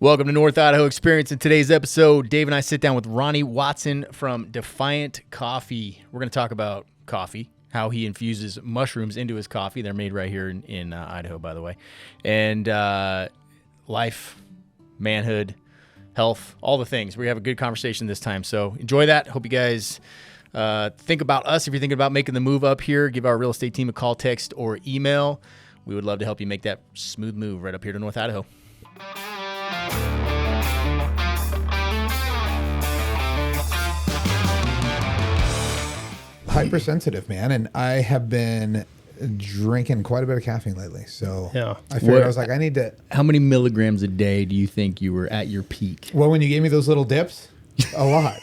Welcome to North Idaho Experience. In today's episode, Dave and I sit down with Ronnie Watson from Defiant Coffee. We're going to talk about coffee, how he infuses mushrooms into his coffee. They're made right here in Idaho, by the way. And life, manhood, health, all the things. We have a good conversation this time. So enjoy that. Hope you guys think about us. If you're thinking about making the move up here, give our real estate team a call, text, or email. We would love to help you make that smooth move right up here to North Idaho. Hypersensitive, man, and I have been drinking quite a bit of caffeine lately. So yeah. I figured I was like, I need to. How many milligrams a day do you think you were at your peak? Well, when you gave me those little dips, a lot.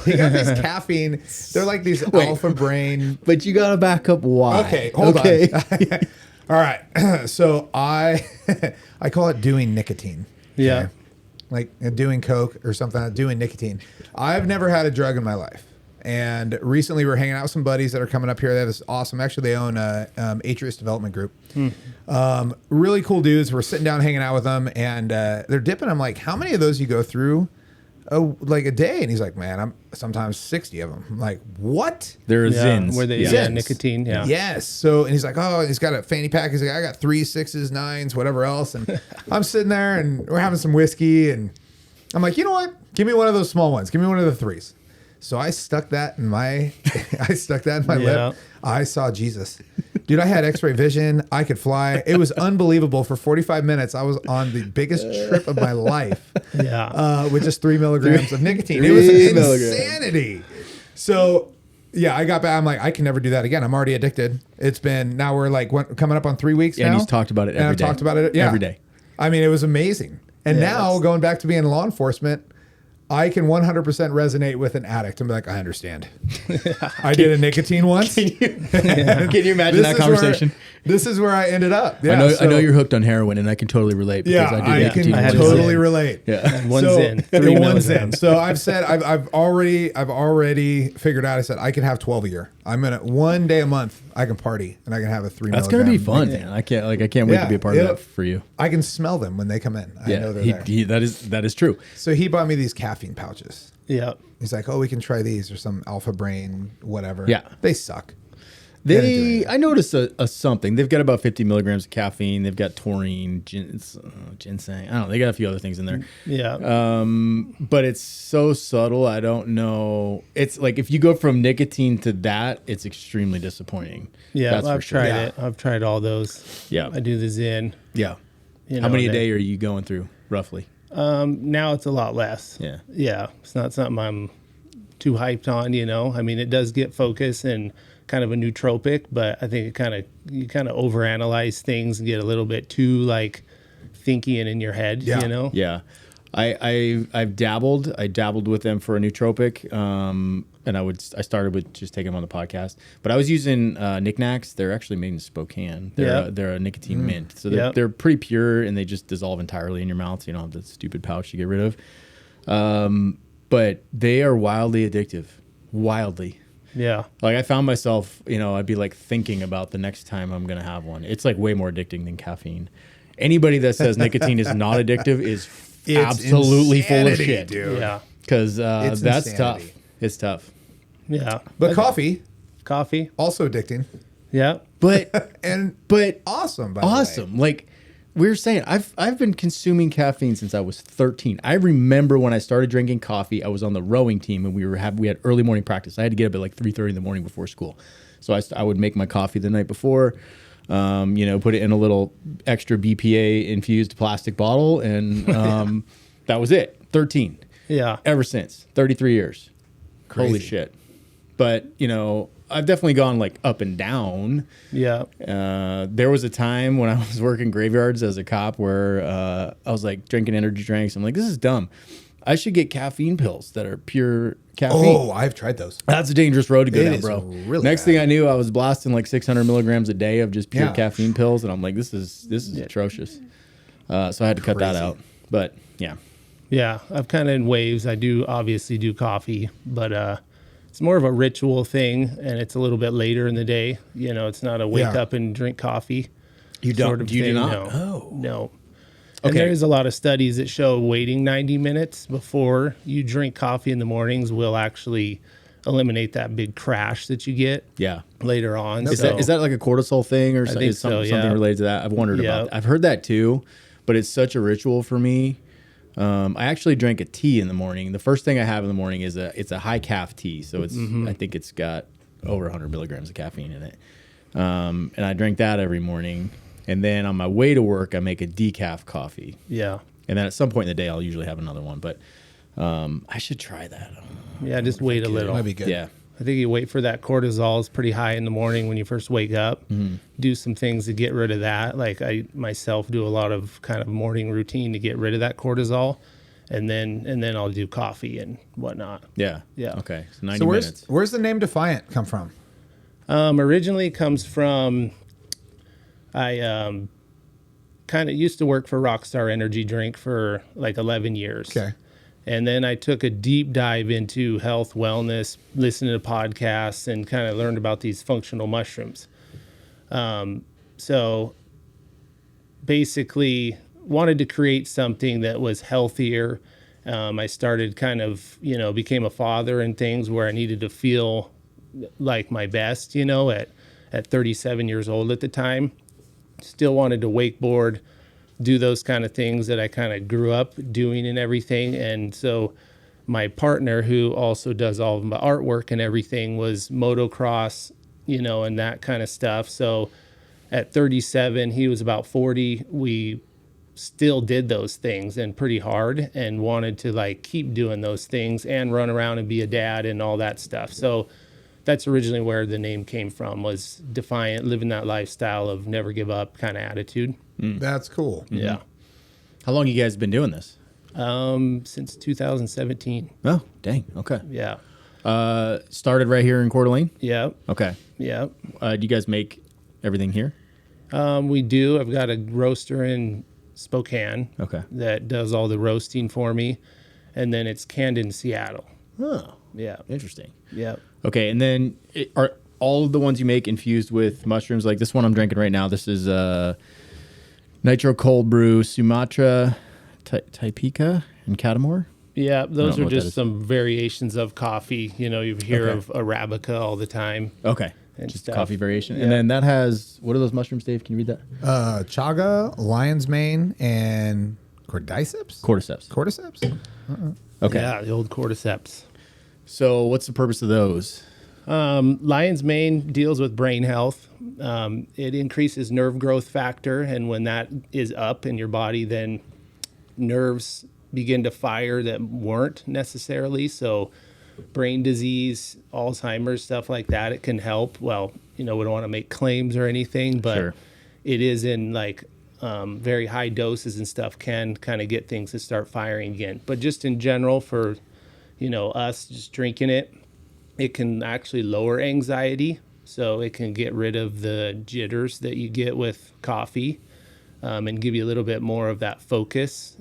You got this caffeine. They're like these alpha brain. But you gotta back up why. Okay, hold on. All right. So I call it doing nicotine. Yeah. Okay? Like doing coke or something. Doing nicotine. I've never had a drug in my life. And recently we're hanging out with some buddies that are coming up here. That is awesome. Actually, they own a Atrius Development Group. Really cool dudes. We're sitting down hanging out with them, and they're dipping. I'm like, how many of those you go through like a day? And he's like, man, I'm sometimes 60 of them. I'm like, what? They're Zins. Where they Zins. nicotine. Yeah. Yes. So, and he's like, oh, he's got a fanny pack. He's like, I got 3, 6s, 9s, whatever else. And I'm sitting there and we're having some whiskey. And I'm like, you know what? Give me one of those small ones. Give me one of the 3s. So I stuck that in my, lip. I saw Jesus. Dude, I had x-ray vision. I could fly. It was unbelievable. For 45 minutes, I was on the biggest trip of my life. Yeah. With just 3 milligrams of nicotine. It was insanity. So, yeah, I got back. I'm like, I can never do that again. I'm already addicted. It's been, now we're like coming up on 3 weeks now. And he's talked about it every day. I've talked about it every day. I mean, it was amazing. And now going back to being in law enforcement, I can 100% resonate with an addict and be like, I understand. I did a nicotine once. Can you imagine that conversation? This is where I ended up. Yeah, I know you're hooked on heroin, and I can totally relate. Because I can totally relate. Yeah, one's in. 3 one's in. So I've said I've already figured out. I said I can have 12 a year. I'm gonna 1 day a month. I can party and I can have a 3 That's milligram. gonna be fun, man. I can't wait to be a part of that for you. I can smell them when they come in. I know they're there. That is true. So he bought me these caffeine pouches. Yeah. He's like, oh, we can try these or some alpha brain, whatever. Yeah. They suck. I noticed a something. They've got about 50 milligrams of caffeine. They've got taurine, ginseng. I don't know. They got a few other things in there. Yeah. But it's so subtle. I don't know. It's like if you go from nicotine to that, it's extremely disappointing. Yeah. I've tried it. I've tried all those. Yeah. I do the Zin. Yeah. How many a day are you going through, roughly? Now it's a lot less. Yeah. Yeah. It's not something I'm too hyped on, I mean, it does get focus and kind of a nootropic, but I think you kind of overanalyze things and get a little bit too like thinky and in your head, Yeah. I've dabbled. I dabbled with them for a nootropic, and I started with just taking them on the podcast. But I was using knickknacks. They're actually made in Spokane. They're a nicotine mint, so they're pretty pure and they just dissolve entirely in your mouth. So you don't have the stupid pouch to get rid of. But they are wildly addictive. Wildly. Yeah. Like I found myself, I'd be like thinking about the next time I'm going to have one. It's like way more addicting than caffeine. Anybody that says nicotine is not addictive is absolutely full of shit. Dude. Yeah. Because that's insanity. tough. It's tough. Yeah. But coffee, also addicting. Yeah. But awesome. By awesome. Like we were saying, I've been consuming caffeine since I was 13. I remember when I started drinking coffee, I was on the rowing team and we had early morning practice. I had to get up at like 3:30 in the morning before school. So I would make my coffee the night before, put it in a little extra BPA infused plastic bottle, and that was it. 13. Yeah. Ever since. 33 years. Crazy. Holy shit. But, I've definitely gone like up and down. Yeah. There was a time when I was working graveyards as a cop where I was like drinking energy drinks. I'm like, this is dumb. I should get caffeine pills that are pure caffeine. Oh, I've tried those. That's a dangerous road to go down, is bro. really Next bad. thing I knew, I was blasting like 600 milligrams a day of just pure caffeine pills, and I'm like, this is atrocious. So I had to cut that out. But yeah. Yeah, I've kind of in waves. I do obviously do coffee, but it's more of a ritual thing, and it's a little bit later in the day. It's not a wake up and drink coffee. You don't? Sort of you thing. do not? No. Oh. No. And Okay. there is a lot of studies that show waiting 90 minutes before you drink coffee in the mornings will actually eliminate that big crash that you get Yeah. later on. Is So that like a cortisol thing or think so, something yeah. related to that? I've wondered Yeah. about that. I've heard that too, but it's such a ritual for me. I actually drink a tea in the morning. The first thing I have in the morning is it's a high calf tea. So it's I think it's got over 100 milligrams of caffeine in it. And I drink that every morning. And then on my way to work, I make a decaf coffee. yeah. And then at some point in the day, I'll usually have another one. But I should try that. Yeah, just wait a little. Might be good. Yeah. I think you wait for that cortisol is pretty high in the morning when you first wake up. Do some things to get rid of that. Like I myself do a lot of kind of morning routine to get rid of that cortisol, and then I'll do coffee and whatnot. Yeah. Yeah. Okay. So 90 So minutes. where's the name Defiant come from? Originally comes from I kind of used to work for Rockstar Energy Drink for like 11 years. Okay. And then I took a deep dive into health, wellness, listening to podcasts, and kind of learned about these functional mushrooms. So basically wanted to create something that was healthier. I started kind of, became a father and things where I needed to feel like my best, at 37 years old at the time. Still wanted to wakeboard, do those kind of things that I kind of grew up doing and everything. And so my partner, who also does all of my artwork and everything, was motocross, and that kind of stuff. So at 37, he was about 40. We still did those things and pretty hard and wanted to like keep doing those things and run around and be a dad and all that stuff. So that's originally where the name came from, was Defiant, living that lifestyle of never give up kind of attitude. That's cool. Yeah. How long you guys been doing this? Since 2017. Oh, dang. Okay. Yeah. Started right here in Coeur d'Alene? Yeah. Okay. Yeah. Do you guys make everything here? We do. I've got a roaster in Spokane Okay. that does all the roasting for me. And then it's canned in Seattle. Oh, Yeah. interesting. Yeah. Okay, and then are all of the ones you make infused with mushrooms? Like this one I'm drinking right now. This is Nitro Cold Brew, Sumatra, Taipica, and Catamore. Yeah. Those know are what that just is. some variations of coffee. You hear Okay. of Arabica all the time. Okay, And just stuff. coffee variation. Yeah. And then that has, what are those mushrooms, Dave? Can you read that? Chaga, lion's mane, and Cordyceps? Cordyceps. Cordyceps? Okay. Yeah. The old cordyceps. So what's the purpose of those? Lion's mane deals with brain health. It increases nerve growth factor, and when that is up in your body, then nerves begin to fire that weren't necessarily. So brain disease, Alzheimer's, stuff like that, it can help. Well, we don't want to make claims or anything, but Sure. it is in like very high doses and stuff can kind of get things to start firing again. But just in general for us just drinking it, it can actually lower anxiety. So it can get rid of the jitters that you get with coffee, and give you a little bit more of that focus,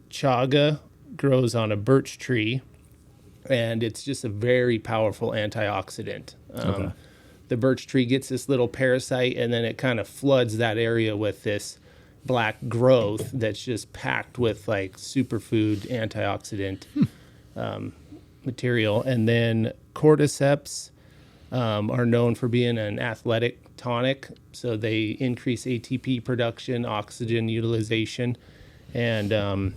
Chaga grows on a birch tree, and it's just a very powerful antioxidant. Okay. The birch tree gets this little parasite, and then it kind of floods that area with this black growth that's just packed with like superfood antioxidant material. And then cordyceps are known for being an athletic tonic, so they increase ATP production, oxygen utilization, and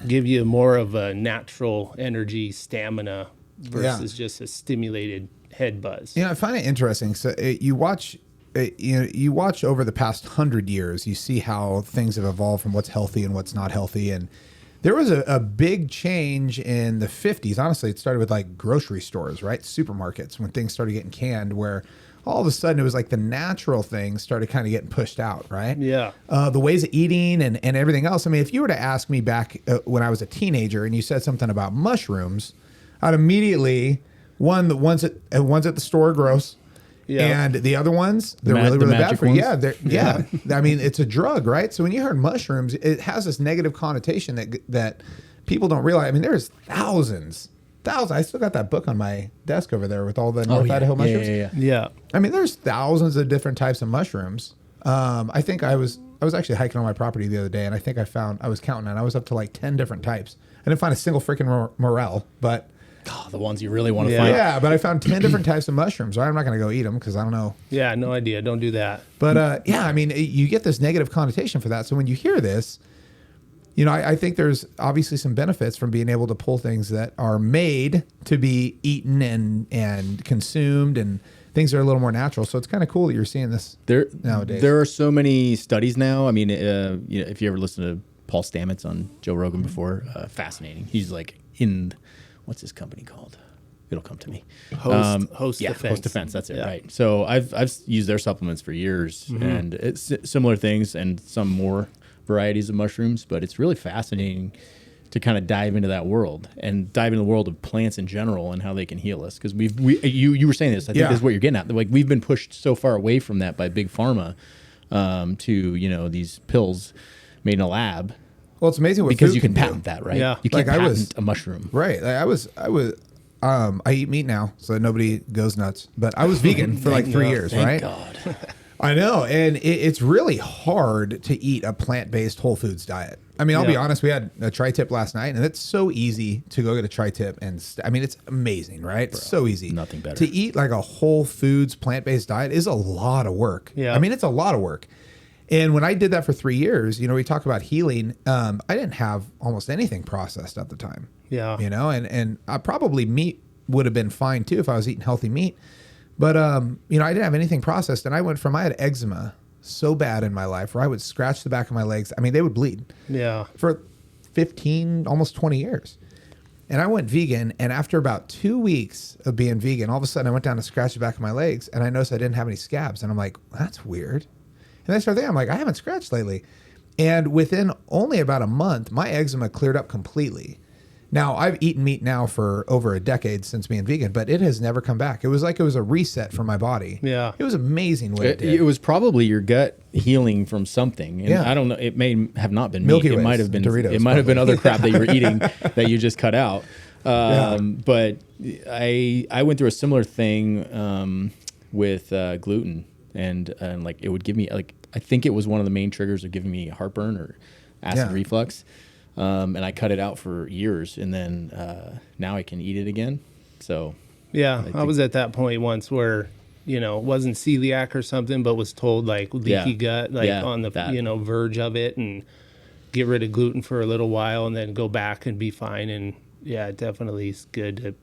give you more of a natural energy stamina versus just a stimulated head buzz. I find it interesting. So you watch over the past 100 years, you see how things have evolved from what's healthy and what's not healthy. And there was a big change in the 50s. Honestly, it started with like grocery stores, right? Supermarkets, when things started getting canned, where all of a sudden it was like the natural things started kind of getting pushed out, right? Yeah. The ways of eating and everything else. I mean, if you were to ask me back when I was a teenager and you said something about mushrooms, I'd immediately, the ones at the store are gross. Yeah. And the other ones, they're The really, really bad magic for you. ones? Yeah, I mean, it's a drug, right? So when you heard mushrooms, it has this negative connotation that people don't realize. I mean, there's thousands. I still got that book on my desk over there with all the North Idaho mushrooms. Yeah. Yeah. I mean, there's thousands of different types of mushrooms. I think I was was actually hiking on my property the other day, and I think I was counting, and I was up to like 10 different types. I didn't find a single freaking morel, but the ones you really want to find. yeah, but I found 10 different types of mushrooms. I'm not going to go eat them because I don't know. Yeah, no idea. Don't do that. But yeah, I mean, you get this negative connotation for that. So when you hear this, you know, I think there's obviously some benefits from being able to pull things that are made to be eaten and consumed, and things are a little more natural. So it's kind of cool that you're seeing this nowadays. There are so many studies now. I mean, you know, if you ever listen to Paul Stamets on Joe Rogan before, fascinating. He's like in, what's his company called? It'll come to me. Host yeah, Defense. Host Defense. That's it, Yeah. right? So I've used their supplements for years, and it's similar things and some more varieties of mushrooms. But it's really fascinating to kind of dive into that world and dive into the world of plants in general and how they can heal us. Because you were saying this. I think this is what you're getting at. Like, we've been pushed so far away from that by big pharma to, you know, these pills made in a lab. Well, it's amazing what Because food you can do. patent that, right? Yeah. You can't Like, patent a mushroom. Right. Like I eat meat now, so that nobody goes nuts. But I was vegan for like 3 years, Thank right? God. I know, and it's really hard to eat a plant-based whole foods diet. I mean, I'll be honest. We had a tri-tip last night, and it's so easy to go get a tri-tip, and I mean, it's amazing, right? It's so easy. Nothing better. To eat like a whole foods plant-based diet is a lot of work. Yeah. I mean, it's a lot of work. And when I did that for 3 years, you know, we talk about healing. I didn't have almost anything processed at the time. Yeah. You know, and I probably meat would have been fine too if I was eating healthy meat. But, you know, I didn't have anything processed. And I had eczema so bad in my life where I would scratch the back of my legs. I mean, they would bleed Yeah. for 15, almost 20 years. And I went vegan. And after about 2 weeks of being vegan, all of a sudden I went down to scratch the back of my legs and I noticed I didn't have any scabs. And I'm like, that's weird. And I started thinking, I'm like, I haven't scratched lately. And within only about a month, my eczema cleared up completely. Now, I've eaten meat now for over a decade since being vegan, but it has never come back. It was like it was a reset for my body. Yeah. It was amazing what it did. It was probably your gut healing from something. And Yeah. I don't know. It may have not been Milky meat. It Ways, might have been Doritos, It might have been other crap that you were eating that you just cut out. But I went through a similar thing with gluten, and like it would give me like, I think it was one of the main triggers of giving me heartburn or acid reflux. And I cut it out for years, and then now I can eat it again. So Yeah, I was at that point once where, you know, it wasn't celiac or something, but was told like leaky gut, like on the verge of it, and get rid of gluten for a little while, and then go back and be fine. And yeah, it definitely is good. It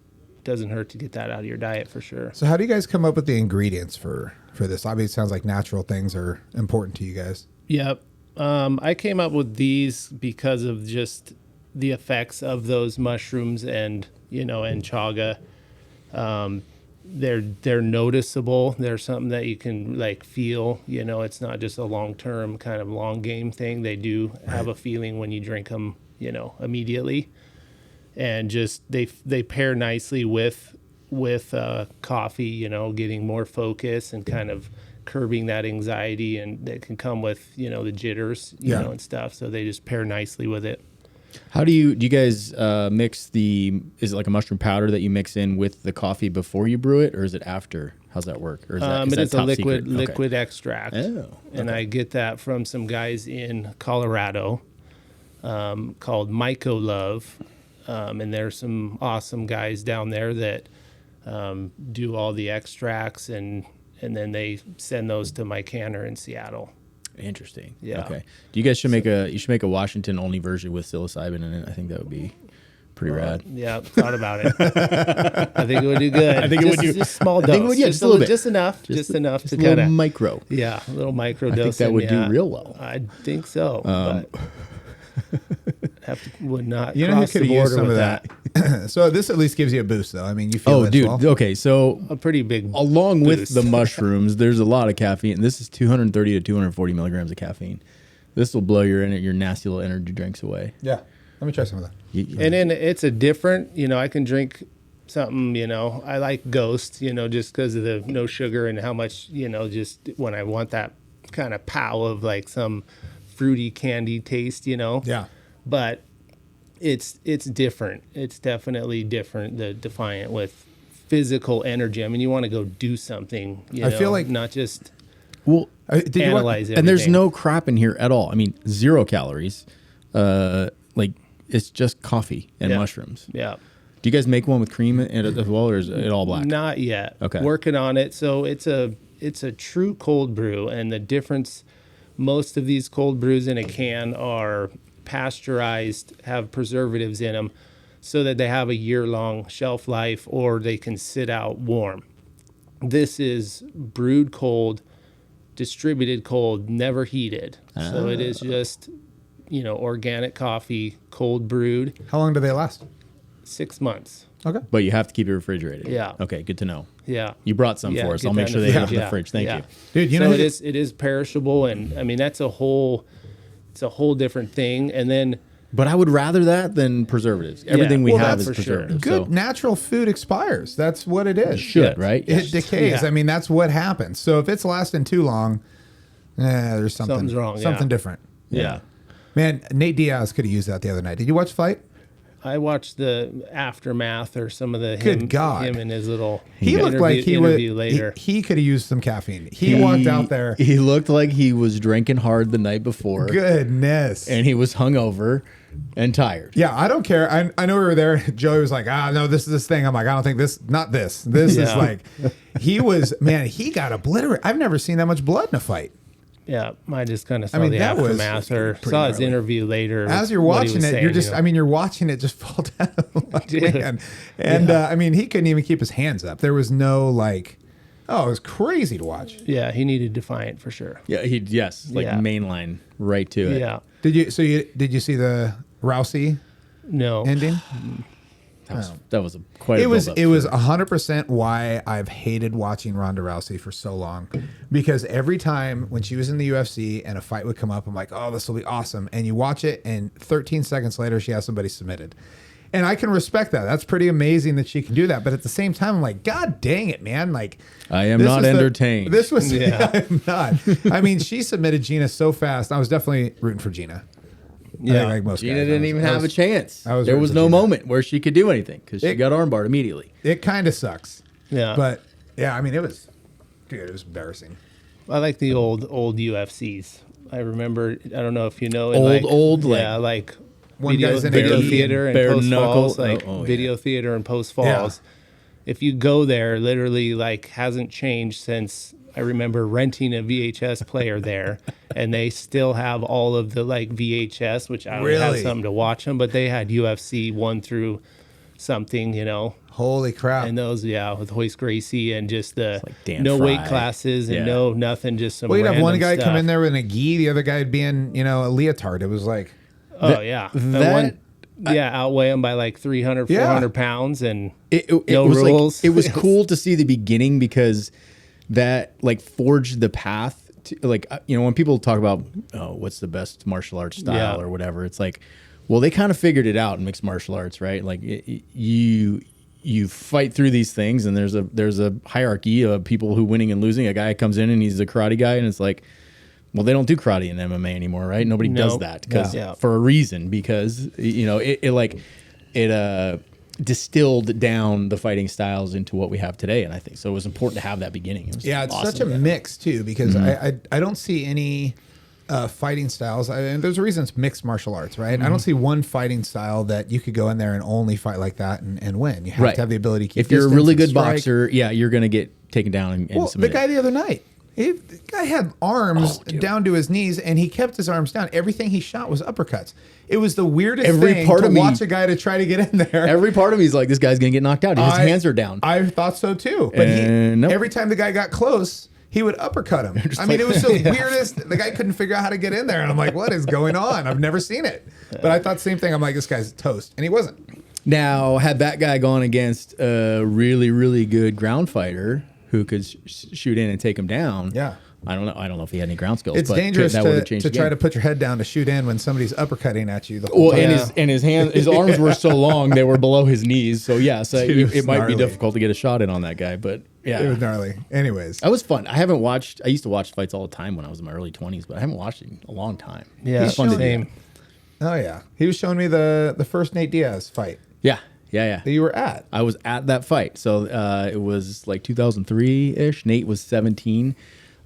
doesn't hurt to get that out of your diet for sure. So how do you guys come up with the ingredients for this? Obviously, it sounds like natural things are important to you guys. Yep. I came up with these because of just the effects of those mushrooms and, you know, and chaga. They're noticeable. They're something that you can like feel, you know, it's not just a long-term kind of long game thing. They do have a feeling when you drink them, you know, immediately. And just they pair nicely with coffee, you know, getting more focus and kind of curbing that anxiety, and that can come with, you know, the jitters, you know, and stuff. So they just pair nicely with it. how do you guys mix is it like a mushroom powder that you mix in with the coffee before you brew it, or is it after? How's that work? Or is It is a top liquid secret? Okay. liquid extract. Oh, And I get that from some guys in Colorado called Myco Love. And there's some awesome guys down there that do all the extracts, and then they send those to my canner in Seattle. Interesting. Yeah. Okay. You guys should make a Washington only version with psilocybin in it. I think that would be pretty rad. Yeah, thought about it. I think it would do good. I think it would do just small dose. I think it would, yeah, just a little bit. Just enough. Just enough just to a little kind of micro. Yeah, a little micro I dose. think that would do real well. I think so. But would not You know who cross could the use border some with of that. So this at least gives you a boost, though. I mean, you feel Oh, it as dude. well. Okay, so A pretty big along with boost. the mushrooms, there's a lot of caffeine. This is 230 to 240 milligrams of caffeine. This will blow your nasty little energy drinks away. Yeah. Let me try some of that. And then it's a different, you know, I can drink something, you know, I like Ghost, you know, just because of the no sugar and how much, you know, just when I want that kind of pow of like some fruity candy taste, you know. Yeah. But it's different. It's definitely different, the Defiant, with physical energy. I mean, you want to go do something, you know, I feel like- not just... Well, Did you analyze everything. And there's no crap in here at all. I mean, 0 calories. Like it's just coffee and mushrooms. Yeah. Do you guys make one with cream in it as well, or is it all black? Not yet. Okay. Working on it. So it's a true cold brew, and the difference, most of these cold brews in a can are pasteurized, have preservatives in them, so that they have a year-long shelf life, or they can sit out warm. This is brewed cold, distributed cold, never heated. So it is just, organic coffee, cold brewed, How long do they last? 6 months. Okay. But you have to keep it refrigerated. Yeah. Okay, good to know. Yeah. You brought some Yeah, for us. get I'll make that sure in they the have it in the fridge, fridge. Thank yeah. you. Dude, you So know it is perishable, and I mean it's a whole different thing. And then But I would rather that than preservatives. Everything we Well, have that's is for sure. preservatives. good So natural food expires. That's what it is. should, right? It decays. Yeah. I mean, that's what happens. So if it's lasting too long, there's something Something's wrong, Something yeah. different. yeah. Man, Nate Diaz could have used that the other night. Did you watch the fight? I watched the aftermath or some of the Good God. him and his little He looked like he would. interview later. He could have used some caffeine. He walked out there. He looked like he was drinking hard the night before. Goodness. And he was hungover and tired. Yeah, I don't care. I know we were there. Joey was like, no, this is this thing. I'm like, I don't think this, not this. This is Yeah. like, he was, man, he got obliterated. I've never seen that much blood in a fight. Yeah, I just kind of saw mean, the that was aftermath or pretty saw his gnarly. interview later. As you're what he watching was it, saying, you're just, I mean, you're watching it just fall down. Like, Dude. man. And I mean, he couldn't even keep his hands up. There was no like, it was crazy to watch. yeah, he needed Defiant for sure. Yeah, like Yeah. mainline right to it. Yeah, Did you see the Rousey no, ending? That was quite a It was build-up. 100% why I've hated watching Ronda Rousey for so long, because every time when she was in the UFC and a fight would come up, I'm like, oh, this will be awesome. And you watch it, and 13 seconds later, she has somebody submitted. And I can respect that. That's pretty amazing that she can do that. But at the same time, I'm like, God dang it, man! Like, I am this not was entertained. This was, Yeah. I'm not. I mean, she submitted Gina so fast. I was definitely rooting for Gina. I think Yeah. like most Gina guys. didn't even have a chance. I was There rooting was for no Gina. moment where she could do anything because she It- got armbarred immediately. It kind of sucks. yeah. But yeah, I mean, it was embarrassing. I like the old UFCs. I remember. I don't know if you know. Old, yeah, like One video, guy's in a video gi theater and bare Post knuckle. Falls, like Oh, yeah. video theater and Post Falls. If you go there, literally, like hasn't changed since I remember renting a VHS player there, and they still have all of the like VHS, which I don't have Really? something to watch them, but they had UFC 1 through something, Holy crap! and those, with Hoist Gracie and just the like Dan no weight Fry. classes and Yeah. no nothing, just some. Well, you'd have one random guy stuff. come in there with a gi, the other guy would be in, a leotard. It was like, Oh yeah, outweigh them by like 300, Yeah. 400 pounds, and It no was rules. Like, it was cool to see the beginning because that like forged the path to like when people talk about what's the best martial arts style Yeah. or whatever, it's like, well, they kind of figured it out in mixed martial arts, right? Like you fight through these things, and there's a hierarchy of people who winning and losing. A guy comes in and he's a karate guy, and it's like, well, they don't do karate in MMA anymore, right? Nobody does Nope. that because Yeah. for a reason, because it distilled down the fighting styles into what we have today, and I think so. It was important to have that beginning. It was it's awesome. such a mix too, because I don't see any fighting styles. And there's a reason it's mixed martial arts, right? I don't see one fighting style that you could go in there and only fight like that and win. You have Right. to have the ability to keep If you're a distance really and good strike. boxer, you're gonna get taken down and Well, the submitted. guy the other night, the guy had arms down to his knees, and he kept his arms down. Everything he shot was uppercuts. It was the weirdest Every thing part to of me- watch a guy to try to get in there. Every part of me is like, this guy's gonna get knocked out. His hands are down. I thought so too. But And nope. every time the guy got close, he would uppercut him. I mean, it was the weirdest. The guy couldn't figure out how to get in there. And I'm like, what is going on? I've never seen it. But I thought the same thing. I'm like, this guy's toast. And he wasn't. Now, had that guy gone against a really, really good ground fighter who could shoot in and take him down, Yeah. I don't know. I don't know if he had any ground skills. It's but dangerous that would've changed to the try game. to put your head down to shoot in when somebody's uppercutting at you the whole Well, time. and his hands, his arms were so long they were below his knees. So yeah, so Dude, it was it might gnarly. be difficult to get a shot in on that guy. But yeah, It was gnarly. Anyways. that was fun. I haven't watched. I used to watch fights all the time when I was in my early 20s, but I haven't watched it in a long time. Yeah, It's fun to do. same. Oh, yeah. He was showing me the first Nate Diaz fight Yeah. that you were at. I was at that fight. So it was like 2003 ish. Nate was 17.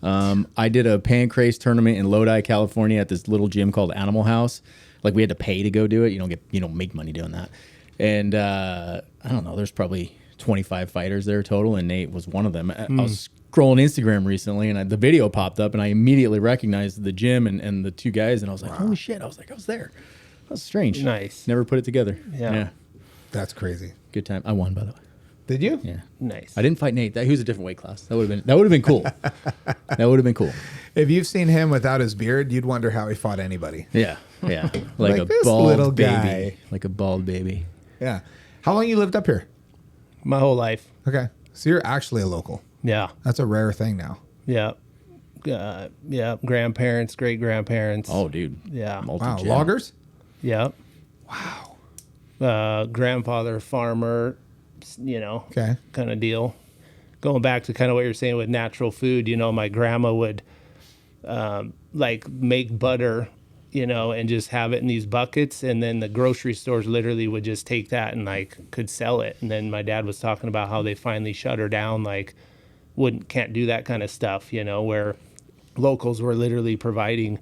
I did a pancrase tournament in Lodi, California, at this little gym called Animal House. Like we had to pay to go do it. You don't make money doing that. And I don't know. There's probably 25 fighters there total, and Nate was one of them. I was scrolling Instagram recently, and the video popped up, and I immediately recognized the gym and the two guys, and I was like, holy shit! I was there. That's strange. Nice. Never put it together. Yeah. That's crazy. Good time. I won, by the way. Did you? Yeah. Nice. I didn't fight Nate. He was a different weight class. That would have been cool. That would have been cool. If you've seen him without his beard, you'd wonder how he fought anybody. Yeah. Yeah. Like a this bald little baby. guy. Like a bald baby. Yeah. How long you lived up here? My whole life. Okay. So you're actually a local. Yeah. That's a rare thing now. Yeah. Yeah. Grandparents, great grandparents. Oh, dude. Yeah. Wow. Loggers? Yeah. Wow. Grandfather, farmer, Okay. kind of deal. Going back to kind of what you're saying with natural food, my grandma would make butter, and just have it in these buckets. And then the grocery stores literally would just take that and could sell it. And then my dad was talking about how they finally shut her down, can't do that kind of stuff, where locals were literally providing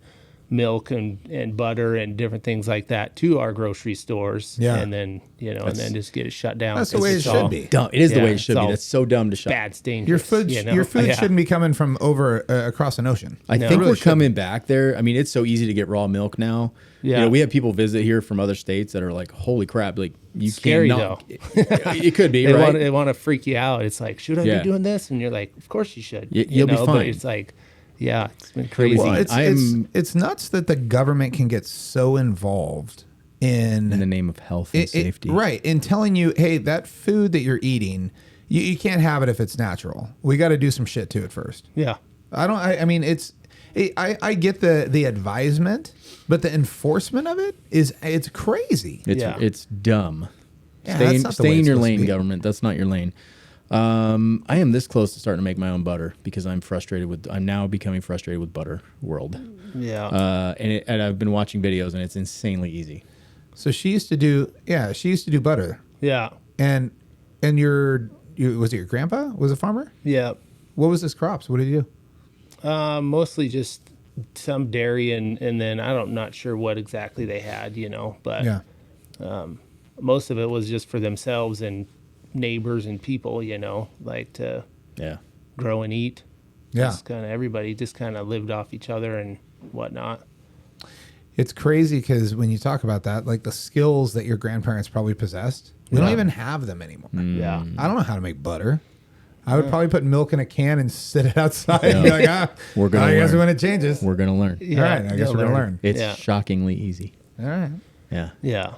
milk and butter and different things like that to our grocery stores. Yeah. And then, and then just get it shut down. That's the way it should be. Dumb. It is the way it should be. all That's so dumb to shut. Bad stain. Your food shouldn't be coming from over across an ocean. I think really we're coming back there. I mean, it's so easy to get raw milk now. Yeah. We have people visit here from other states that are like, holy crap, like you Scary, can't. It could be, they right? they want to freak you out. It's like, should I be doing this? And you're like, of course you should. You'll be fine. But it's like, yeah, it's been crazy. Well, it's nuts that the government can get so involved in the name of health and safety. Right. In telling you, hey, that food that you're eating, you can't have it if it's natural. We got to do some shit to it first. Yeah. I get the advisement, but the enforcement of it's crazy. It's dumb. Yeah, that's not the way Stay in it's your supposed to lane, be. government. That's not your lane. I am this close to starting to make my own butter because I'm now becoming frustrated with butter world. Yeah. And I've been watching videos, and it's insanely easy. So she used to do butter. Yeah. And was it your grandpa was a farmer? Yeah. What was his crops? What did he do? Mostly just some dairy and then I'm not sure what exactly they had, but Yeah. Most of it was just for themselves and neighbors and people, to grow and eat. Yeah. Just kind of everybody just kind of lived off each other and whatnot. It's crazy because when you talk about that, like the skills that your grandparents probably possessed, we don't even have them anymore. Yeah. I don't know how to make butter. I would probably put milk in a can and sit it outside and be like, I guess learn. when it changes. We're gonna learn. Yeah, All right, I guess we're going to learn. It's shockingly easy. All right. Yeah. Yeah.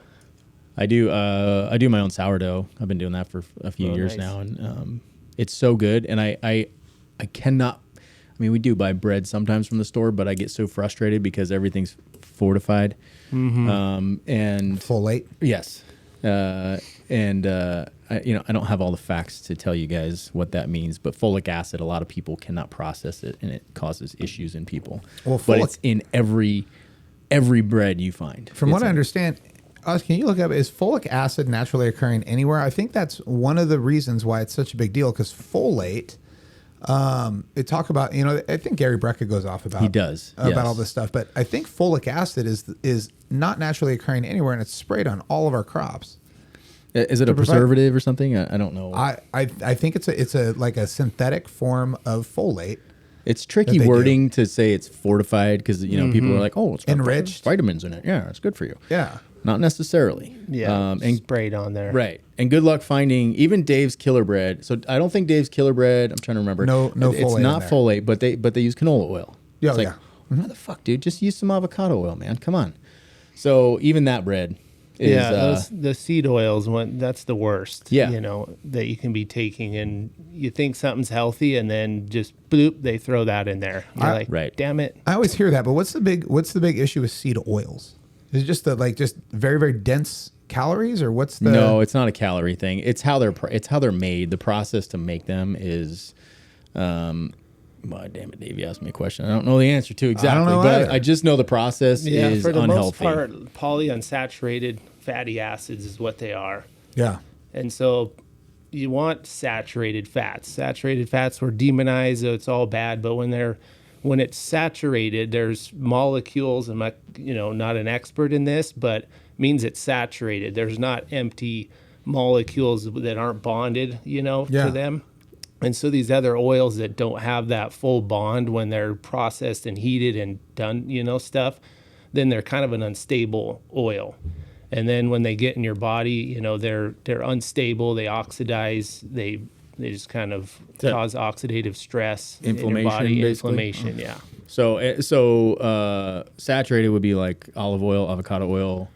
I do my own sourdough. I've been doing that for a few years nice. now, and it's so good. And I cannot. I mean, we do buy bread sometimes from the store, but I get so frustrated because everything's fortified. And Folate. yes, I don't have all the facts to tell you guys what that means, but folic acid, a lot of people cannot process it, and it causes issues in people. Well, but it's in every bread you find. From what I understand, can you look up, is folic acid naturally occurring anywhere? I think that's one of the reasons why it's such a big deal, because folate, they talk about, I think Gary Brecka goes off about He does, about yes. all this stuff, but I think folic acid is not naturally occurring anywhere, and it's sprayed on all of our crops. Is it a preservative or something? I don't know. I think it's a like a synthetic form of folate. It's tricky they wording to say it's fortified because people are like, oh, it's got Enriched. vitamins in it. Yeah, it's good for you. Yeah. Not necessarily. Yeah. And sprayed on there. right. And good luck finding even Dave's Killer Bread. So I don't think Dave's Killer Bread. I'm trying to remember. No It's folate not in there. folate, but they use canola oil. Yeah, It's like, how the fuck, dude? Just use some avocado oil, man. Come on. So even that bread is the seed oils that's the worst. Yeah. That you can be taking, and you think something's healthy, and then just bloop, they throw that in there. You're like, right. damn it. I always hear that, but what's the big issue with seed oils? Is it just just very, very dense calories, or what's the? No, it's not a calorie thing. It's how they're made. The process to make them is, well, damn it, Dave, you asked me a question I don't know the answer to exactly. I don't know but either. I just know the process is for the unhealthy. most part, polyunsaturated fatty acids is what they are. Yeah. And so, you want saturated fats. Saturated fats were demonized, so it's all bad. But when it's saturated, there's molecules. I'm not, not an expert in this, but means it's saturated. There's not empty molecules that aren't bonded, to them. And so these other oils that don't have that full bond when they're processed and heated and done, stuff, then they're kind of an unstable oil. And then when they get in your body, they're unstable, they oxidize, they just kind of cause oxidative stress in your body, inflammation, yeah. So saturated would be like olive oil, avocado oil,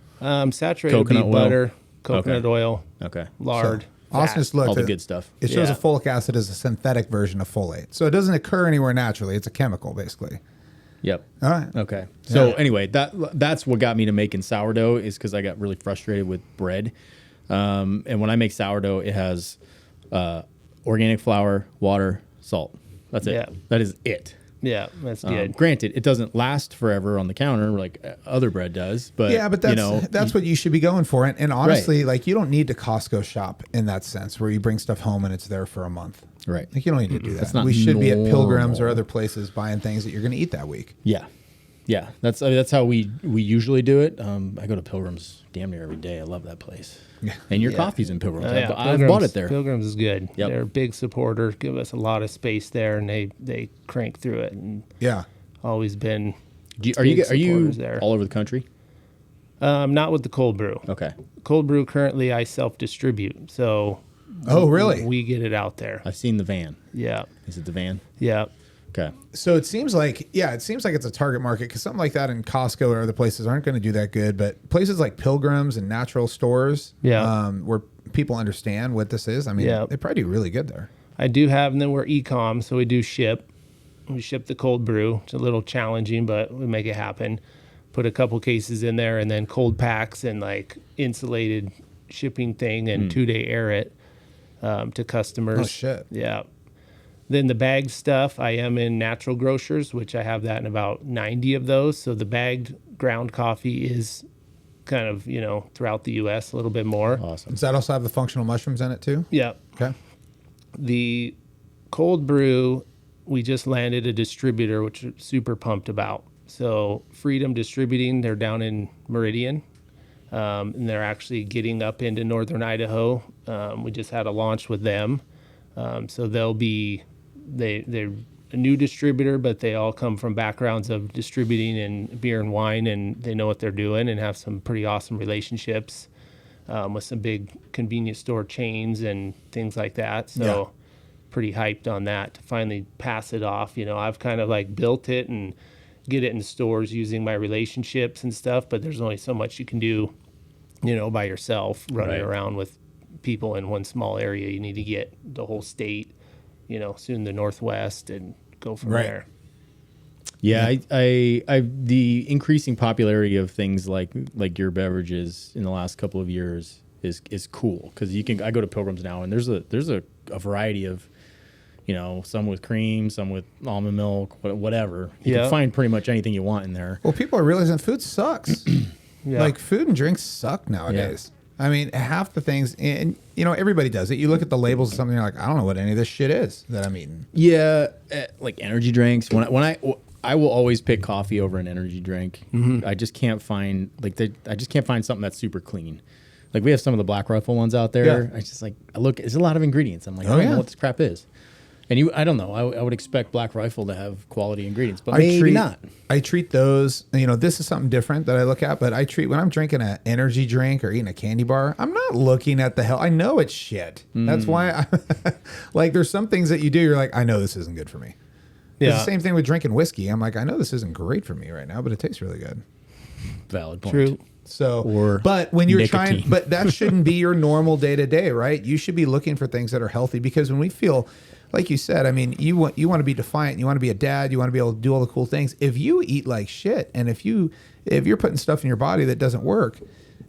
saturated coconut would be oil? butter, coconut oil, Okay. lard. Austin just looked All the at good stuff. It shows Yeah. a folic acid as a synthetic version of folate. So it doesn't occur anywhere naturally. It's a chemical, basically. Yep. All right. Okay. So anyway, that's what got me to making sourdough is because I got really frustrated with bread. And when I make sourdough, it has organic flour, water, salt. That's it. Yeah. That is it. Yeah, that's good. Granted, it doesn't last forever on the counter like other bread does. But Yeah, but that's what you should be going for. And honestly, like you don't need to Costco shop in that sense where you bring stuff home and it's there for a month. Right. Like you don't need to do that. That's not We should be at Pilgrims or normal. other places buying things that you're going to eat that week. Yeah. Yeah. That's how we usually do it. I go to Pilgrim's damn near every day. I love that place. Yeah. And your coffee's in Pilgrim's. I've Pilgrims- bought it there. Pilgrims is good. Yep. They're a big supporter, give us a lot of space there, and they crank through it, and Yeah. always been Are you big supporters there. all over the country? Not with the cold brew. Okay. Cold brew currently I self-distribute, so Oh, really? we get it out there. I've seen the van. Yeah, Is it the van? yeah. Okay. So it seems like it's a target market because something like that in Costco or other places aren't going to do that good. But places like Pilgrims and natural stores, where people understand what this is, I mean, Yeah. they probably do really good there. I do have, and then we're e-com, so we do ship. We ship the cold brew. It's a little challenging, but we make it happen. Put a couple cases in there, and then cold packs and like insulated shipping thing, and 2-day air it to customers. Oh, shit. Yeah. Then the bagged stuff, I am in natural grocers, which I have that in about 90 of those. So the bagged ground coffee is kind of, throughout the U.S. a little bit more. Awesome. Does that also have the functional mushrooms in it too? Yeah. Okay. The cold brew, we just landed a distributor, which we're super pumped about. So Freedom Distributing, they're down in Meridian, and they're actually getting up into northern Idaho. We just had a launch with them. So they're a new distributor, but they all come from backgrounds of distributing in beer and wine, and they know what they're doing and have some pretty awesome relationships with some big convenience store chains and things like that. So pretty hyped on that to finally pass it off. I've kind of like built it and get it in stores using my relationships and stuff, but there's only so much you can do, by yourself running around with people in one small area. You need to get the whole state, soon the Northwest, and go from there. Yeah, I the increasing popularity of things like your beverages in the last couple of years is cool because I go to Pilgrims now and there's a variety of, some with cream, some with almond milk, whatever. You can find pretty much anything you want in there. Well, people are realizing food sucks. Like food and drinks suck nowadays. I mean, half the things, and everybody does it. You look at the labels of something, you're like, I don't know what any of this shit is that I'm eating. Yeah, like energy drinks. I will always pick coffee over an energy drink. I just can't find something that's super clean. Like we have some of the Black Rifle ones out there. I just there's a lot of ingredients. I'm like, I don't know what this crap is. And I don't know. I would expect Black Rifle to have quality ingredients, but maybe not. I treat those. This is something different that I look at, but I treat when I'm drinking an energy drink or eating a candy bar. I'm not looking at the hell. I know it's shit. That's why. There's some things that you do. You're like, I know this isn't good for me. It's the same thing with drinking whiskey. I'm like, I know this isn't great for me right now, but it tastes really good. Valid point. True. So, but when you're nicotine. but that shouldn't be your normal day to day, right? You should be looking for things that are healthy because when we feel, like you said, I mean, you want to be defiant, you want to be a dad, you want to be able to do all the cool things. If you eat like shit, and if you're putting stuff in your body that doesn't work,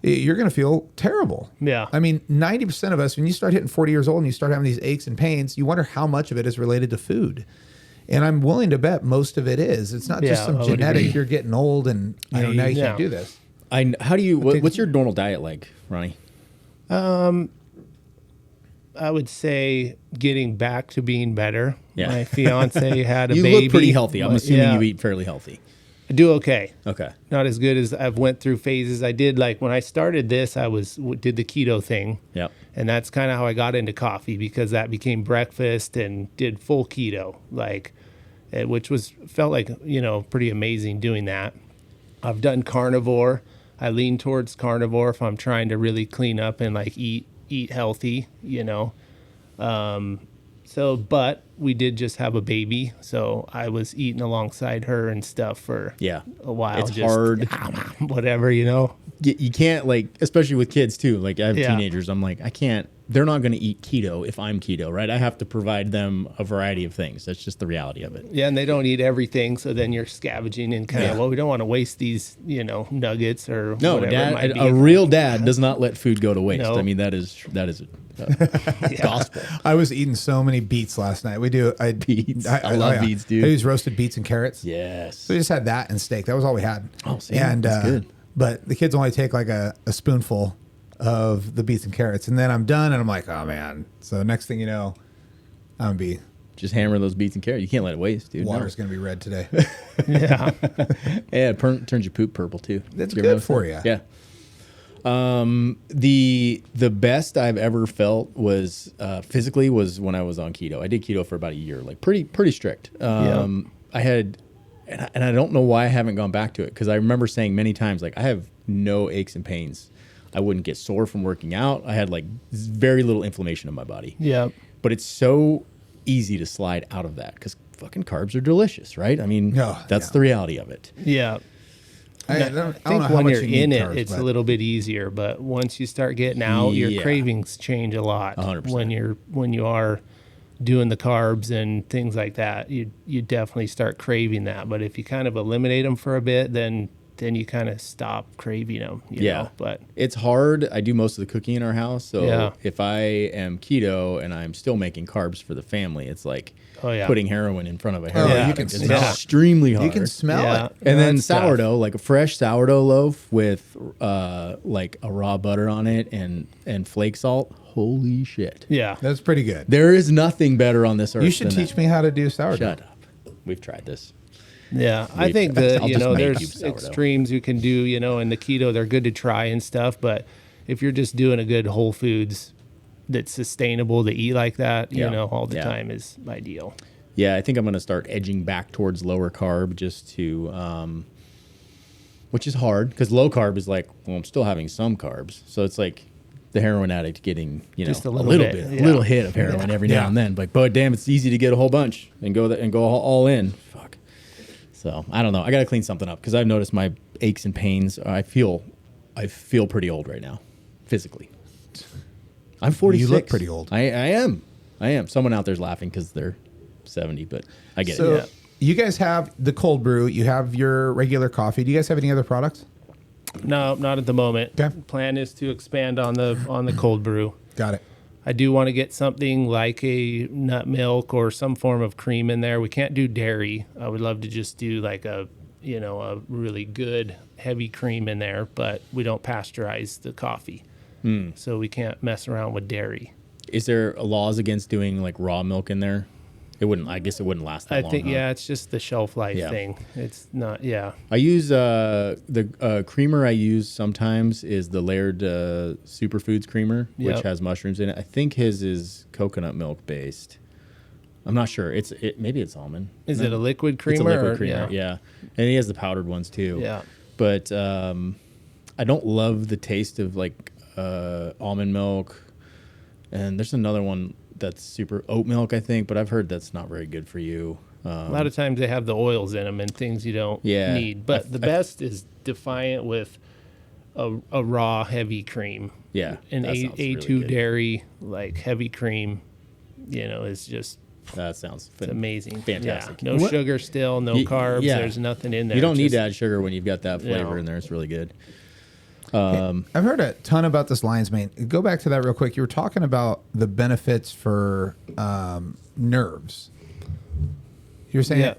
you're going to feel terrible. Yeah. I mean, 90% of us, when you start hitting 40 years old and you start having these aches and pains, you wonder how much of it is related to food. And I'm willing to bet most of it is. It's not just some genetic, you're getting old and now you can't do this. What's your normal diet like, Ronnie? I I would say getting back to being better. Yeah. My fiance had a You baby. look pretty healthy. I'm assuming Yeah. you eat fairly healthy. I do okay. Okay. Not as good as I've went through phases. I did like when I started this, did the keto thing. Yep. And that's kind of how I got into coffee, because that became breakfast and did full keto, which felt like, pretty amazing doing that. I've done carnivore. I lean towards carnivore if I'm trying to really clean up and like eat healthy, but we did just have a baby, so I was eating alongside her and stuff for a while. It's hard. Whatever, You can't, like, especially with kids too. Like, I have Yeah. teenagers. I'm like, I can't. They're not going to eat keto if I'm keto, right? I have to provide them a variety of things. That's just the reality of it. Yeah, and they don't eat everything, so then you're scavenging and kind of, we don't want to waste these, nuggets or No, whatever it might dad. be. A real dad does not let food go to waste. No. I mean, that is gospel. I was eating so many beets last night. Beets. I love beets, dude. I use roasted beets and carrots. Yes. So we just had that and steak. That was all we had. Oh, see, and that's good. But the kids only take like a spoonful of the beets and carrots, and then I'm done, and I'm like, oh man. So next thing you know, I'm gonna be Just hammer those beets and carrots. You can't let it waste, dude. water's gonna be red today. Yeah. Yeah, it turns your poop purple too. That's Did you ever good notice for that? you. Yeah. The best I've ever felt was physically was when I was on keto. I did keto for about a year, like pretty strict. I had, and I don't know why I haven't gone back to it, because I remember saying many times, like, I have no aches and pains. I wouldn't get sore from working out. I had like very little inflammation in my body. Yeah. But it's so easy to slide out of that because fucking carbs are delicious, right? I mean, that's the reality of it. Yeah. I I don't think know how when much you're you in need it, carbs, it's but- a little bit easier. But once you start getting out, your Yeah. cravings change a lot. 100%. When you are doing the carbs and things like that, you definitely start craving that. But if you kind of eliminate them for a bit, then you kind of stop craving them. You know? But it's hard. I do most of the cooking in our house. So Yeah. if I am keto and I'm still making carbs for the family, it's like Oh, yeah. putting heroin in front of a heroin. you addict. can It's smell it. extremely hard. You can smell Yeah. it. And then That's tough. sourdough, like a fresh sourdough loaf with like a raw butter on it and flake salt. Holy shit. yeah. That's pretty good. There is nothing better on this earth. You should than teach that. me how to do sourdough. Shut up. We've tried this. Yeah, I Wait, think I'll just make you there's sourdough. extremes you can do, in the keto, they're good to try and stuff. But if you're just doing a good whole foods that's sustainable to eat like that, all the time is ideal. Yeah, I think I'm going to start edging back towards lower carb just to, which is hard because low carb is like, well, I'm still having some carbs. So it's like the heroin addict getting, Just a a little little bit, bit, a little hit of heroin every now Yeah. and then. But damn, it's easy to get a whole bunch and go all in. Fuck. So I don't know. I got to clean something up because I've noticed my aches and pains. I feel pretty old right now, physically. I'm 46. You look pretty old. I am. Someone out there's laughing because they're 70, but I get So it. you guys have the cold brew. You have your regular coffee. Do you guys have any other products? No, not at the moment. Okay. Plan is to expand on the cold brew. Got it. I do want to get something like a nut milk or some form of cream in there. We can't do dairy. I would love to just do like a really good heavy cream in there, but we don't pasteurize the coffee. So we can't mess around with dairy. Is there laws against doing like raw milk in there? I guess it wouldn't last that I long. think, huh? it's just the shelf life Yeah. thing. It's not, I use the creamer I use sometimes is the Laird Superfoods creamer, which Yep. has mushrooms in it. I think his is coconut milk based. I'm not sure. Maybe it's almond. Is it a liquid creamer? It's a liquid or- creamer, yeah. And he has the powdered ones too. Yeah. But I don't love the taste of like almond milk. And there's another one that's super oat milk, I think, but I've heard that's not very good for you. A lot of times they have the oils in them and things you don't Yeah. need. But the best is Defiant with a raw heavy cream. Yeah, An that sounds really A2 good. dairy like heavy cream, is just That sounds it's amazing. fantastic. Yeah. No sugar still, no carbs. yeah. There's nothing in there. You don't need Just- to add sugar when you've got that flavor No. in there. It's really good. I've heard a ton about this lion's mane. Go back to that real quick. You were talking about the benefits for nerves. You were saying,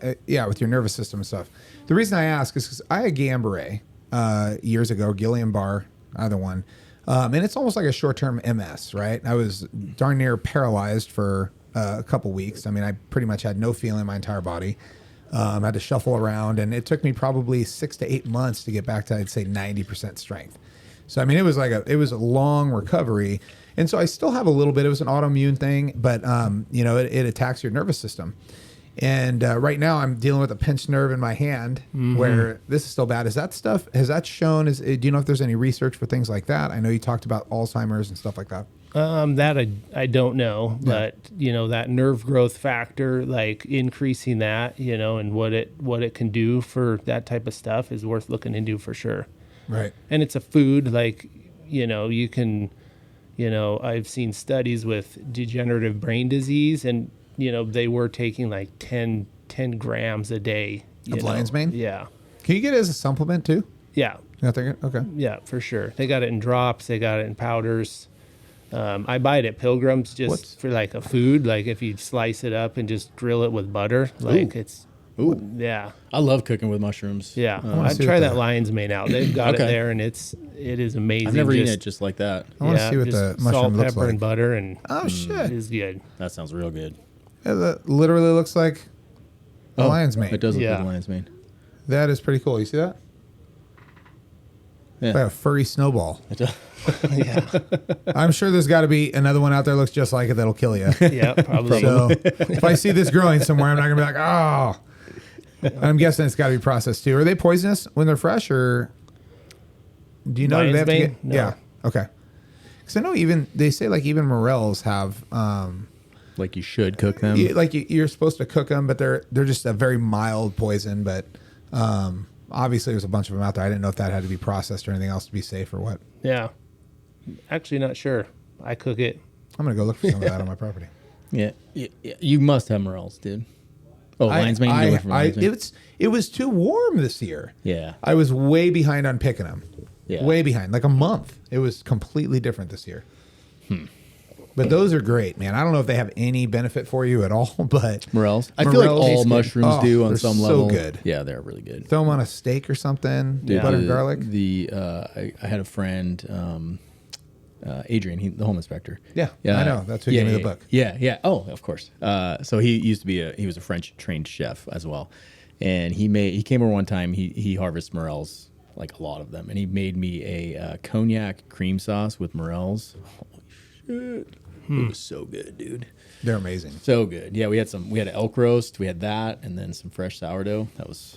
with your nervous system and stuff. The reason I ask is because I had Guillain-Barré years ago, Guillain-Barré, either one. And it's almost like a short-term MS, right? I was darn near paralyzed for a couple weeks. I mean, I pretty much had no feeling in my entire body. I had to shuffle around, and it took me probably 6 to 8 months to get back to, I'd say, 90% strength. So, I mean, it was a long recovery. And so I still have a little bit. It was an autoimmune thing, but, it attacks your nervous system. And right now I'm dealing with a pinched nerve in my hand where this is still bad. Is that stuff, has that shown, do you know if there's any research for things like that? I know you talked about Alzheimer's and stuff like that. That I don't know, but that nerve growth factor, like increasing that, and what it can do for that type of stuff is worth looking into for sure. Right. And it's a food, like, you can, I've seen studies with degenerative brain disease, and they were taking like 10 grams a day Of lion's mane? Yeah. Can you get it as a supplement too? Yeah. You not think? Okay. Yeah, for sure. They got it in drops. They got it in powders. I buy it at Pilgrim's just for like a food. Like if you slice it up and just grill it with butter, like yeah. I love cooking with mushrooms. Yeah. I'd try that lion's mane out. They've got it there, and it is amazing. I've never eaten it just like that. I want to see what the mushroom salt, looks pepper, like. and butter, and shit. it is good. That sounds real good. Yeah, that literally looks like a lion's mane. It does look like a lion's mane. That is pretty cool. You see that? Yeah. Like a furry snowball. Yeah. I'm sure there's got to be another one out there that looks just like it that'll kill you. Yeah, probably. So if I see this growing somewhere, I'm not going to be like, oh. I'm guessing it's got to be processed too. Are they poisonous when they're fresh, or do you know? Lion's They have to mane? get, No. Yeah. Okay. Because I know they say like even morels have Like you should cook them. you're supposed to cook them, but they're just a very mild poison. But obviously there's a bunch of them out there. I didn't know if that had to be processed or anything else to be safe or what. Yeah. Actually, not sure. I cook it. I'm gonna go look for some of that on my property. Yeah. You must have morels, dude. Oh, lion's mane. You go for lion's mane? It was too warm this year. Yeah. I was way behind on picking them. Yeah. Way behind, like a month. It was completely different this year. But those are great, man. I don't know if they have any benefit for you at all, but Morels. I feel like morels all taste good. mushrooms Oh, do on they're some so level. good. Yeah, they're really good. throw them on a steak or something. Yeah. Butter and garlic. I had a friend, Adrian, the home inspenter. Yeah, I know. That's who gave me the book. Yeah. Oh, of course. So he used to be he was a French trained chef as well, and he came over one time. He harvests morels, like a lot of them, and he made me a cognac cream sauce with morels. Holy shit! It was so good, dude. They're amazing. So good. Yeah, we had an elk roast, we had that, and then some fresh sourdough. That was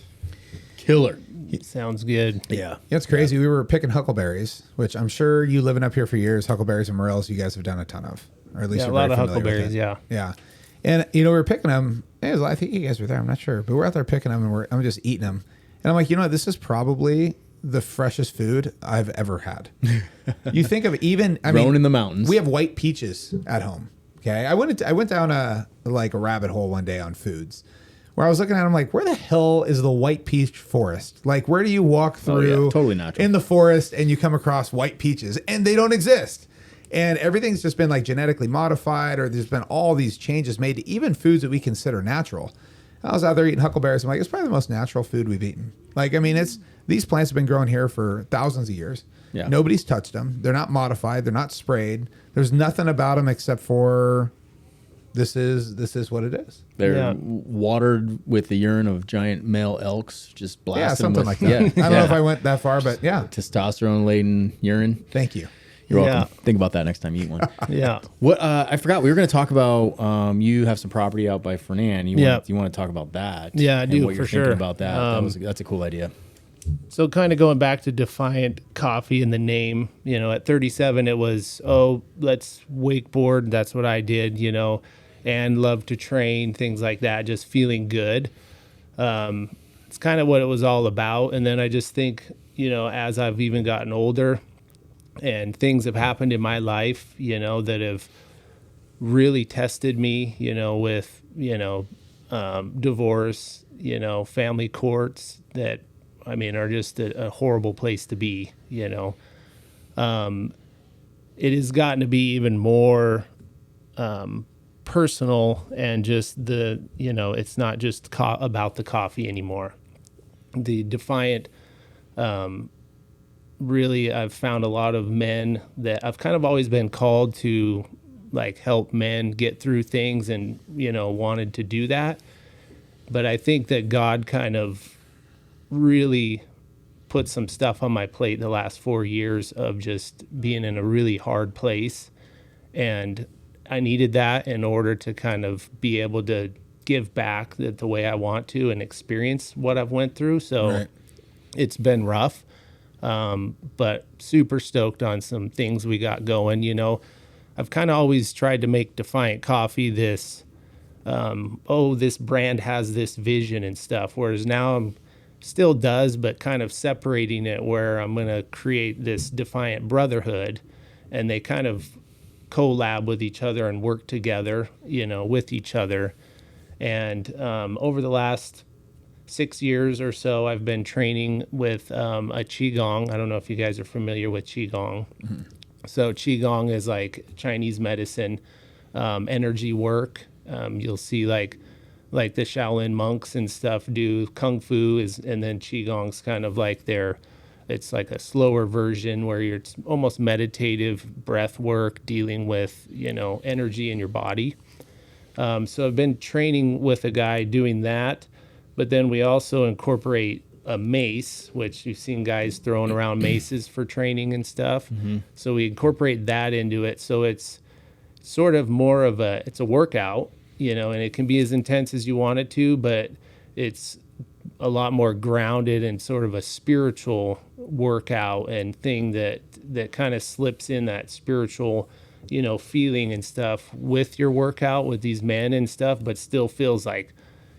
killer. Sounds good. Yeah. It's crazy. We were picking huckleberries, which I'm sure you living up here for years, huckleberries and morels, you guys have done a ton of, or at least Yeah, a you're lot very of familiar with huckleberries. it. Yeah. Yeah. And, we were picking them. I think you guys were there. I'm not sure. But we're out there picking them, and I'm just eating them. And I'm like, you know what? This is probably the freshest food I've ever had. You think of Grown in the mountains. We have white peaches at home. Okay. I went down a rabbit hole one day on foods where I was looking at them like, where the hell is the white peach forest? Like, where do you walk through totally natural. in the forest and you come across white peaches, and they don't exist? And everything's just been like genetically modified, or there's been all these changes made to even foods that we consider natural. I was out there eating huckleberries. I'm like, it's probably the most natural food we've eaten. Like, I mean, these plants have been growing here for thousands of years. Yeah. Nobody's touched them. They're not modified. They're not sprayed. There's nothing about them except for this is what it is. They're watered with the urine of giant male elks, just blasting Yeah, something with, like that. I don't know if I went that far, but yeah. Testosterone-laden urine. Thank you. You're welcome. Yeah. Think about that next time you eat one. Yeah. What I forgot, we were going to talk about. You have some property out by Fernan. You want to talk about that? Yeah, I and do, What you're for thinking sure. about that? That's a cool idea. So kind of going back to Defiant Coffee and the name, at 37, it was, let's wakeboard. That's what I did, and love to train, things like that, just feeling good. It's kind of what it was all about. And then I just think, as I've even gotten older and things have happened in my life, that have really tested me, with, divorce, family courts that, are just a horrible place to be, It has gotten to be even more personal, and just it's not just about the coffee anymore. The Defiant really I've found a lot of men that I've kind of always been called to like help men get through things and, wanted to do that. But I think that God kind of really put some stuff on my plate the last 4 years of just being in a really hard place. And I needed that in order to kind of be able to give back the way I want to and experience what I've went through. So It's been rough, but super stoked on some things we got going. I've kind of always tried to make Defiant Coffee this, this brand has this vision and stuff, whereas now I'm still does, but kind of separating it where I'm going to create this Defiant Brotherhood, and they kind of collab with each other and work together, with each other. And over the last 6 years or so, I've been training with a qigong. I don't know if you guys are familiar with qigong. Mm-hmm. So qigong is like Chinese medicine, energy work. You'll see like the Shaolin monks and stuff do kung fu and then qigong's kind of like it's like a slower version where it's almost meditative breath work dealing with, energy in your body. So I've been training with a guy doing that, but then we also incorporate a mace, which you've seen guys throwing around maces for training and stuff. Mm-hmm. So we incorporate that into it. So it's sort of more of it's a workout, and it can be as intense as you want it to, but it's a lot more grounded and sort of a spiritual workout and thing that kind of slips in that spiritual, feeling and stuff with your workout with these men and stuff, but still feels like,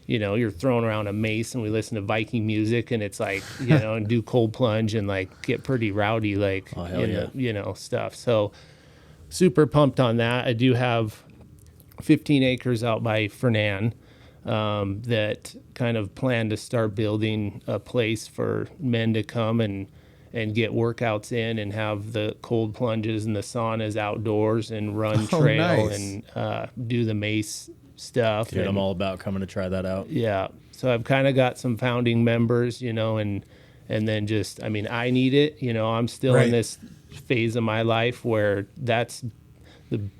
you're throwing around a mace, and we listen to Viking music, and it's like, and do cold plunge and like get pretty rowdy, like, stuff. So super pumped on that. I do have 15 acres out by Fernan that kind of plan to start building a place for men to come and get workouts in and have the cold plunges and the saunas outdoors and run trail and do the mace stuff. Dude, I'm all about coming to try that out. Yeah. So I've kind of got some founding members, and then just, I need it. I'm still in this phase of my life where that's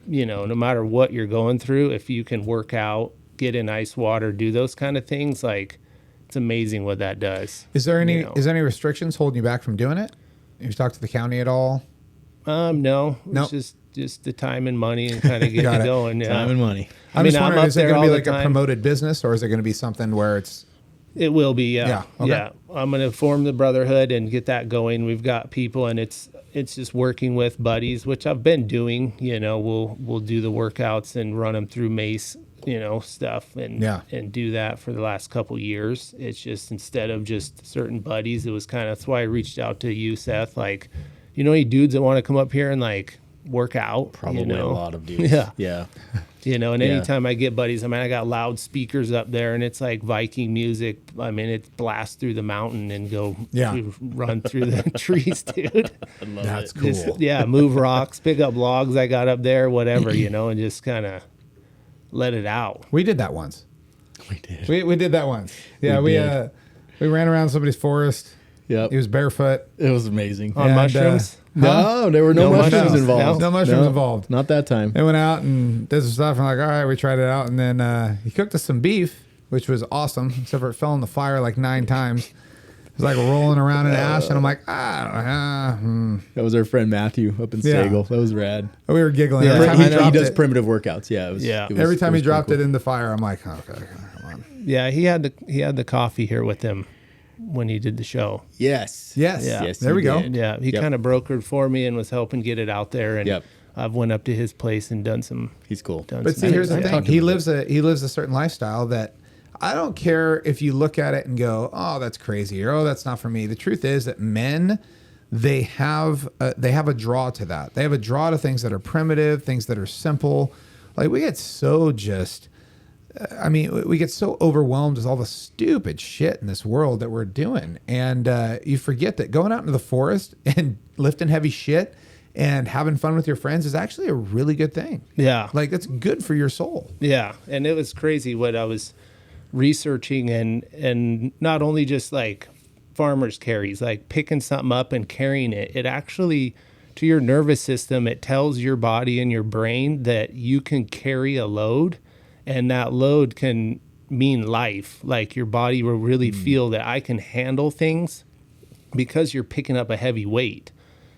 no matter what you're going through, if you can work out, get in ice water, do those kind of things, like it's amazing what that does. Is there any restrictions holding you back from doing it? Have you talked to the county at all? No. It's just the time and money and kind of get it going. Yeah. Time and money. I'm just wondering, is it going to be like a promoted business, or is it going to be something where it's... It will be, yeah. Yeah, okay. Yeah. I'm going to form the Brotherhood and get that going. We've got people, and it's just working with buddies, which I've been doing. We'll do the workouts and run them through Mace, stuff and do that for the last couple years. It's just instead of just certain buddies, it was kind of, that's why I reached out to you, Seth. Like, any dudes that want to come up here and like work out? Probably a lot of dudes. Yeah. And anytime I get buddies, I got loudspeakers up there, and it's like Viking music. It blasts through the mountain and run through the trees, dude. I love That's it. cool. Move rocks, pick up logs I got up there, whatever, and just kind of let it out. We did that once. We did. We did that once. Yeah, we ran around somebody's forest. Yep. He was barefoot. It was amazing. On mushrooms? No, there were no mushrooms involved. No mushrooms involved. Not that time. They went out and did some stuff, and like, all right, we tried it out, and then he cooked us some beef, which was awesome, except for it fell in the fire like 9 times. It was like rolling around in ash, and I'm like, That was our friend Matthew up in Sagal. That was rad. We were giggling. Yeah, Every time he does it, primitive workouts. Yeah, it was. Every time he dropped cool. it in the fire, I'm like, okay, come on. Yeah, he had the coffee here with him when he did the show. Yes. There we go. Yeah, he kind of brokered for me and was helping get it out there. And I've went up to his place and done some. He's cool. But see, here's the thing: he lives a certain lifestyle that I don't care if you look at it and go, "Oh, that's crazy," or "Oh, that's not for me." The truth is that men, they have a draw to that. They have a draw to things that are primitive, things that are simple. Like we get so we get so overwhelmed with all the stupid shit in this world that we're doing. And you forget that going out into the forest and lifting heavy shit and having fun with your friends is actually a really good thing. Yeah. Like that's good for your soul. Yeah. And it was crazy what I was researching and not only just like farmer's carries, like picking something up and carrying it. It actually, to your nervous system, it tells your body and your brain that you can carry a load, and that load can mean life. Like your body will really feel that I can handle things because you're picking up a heavy weight.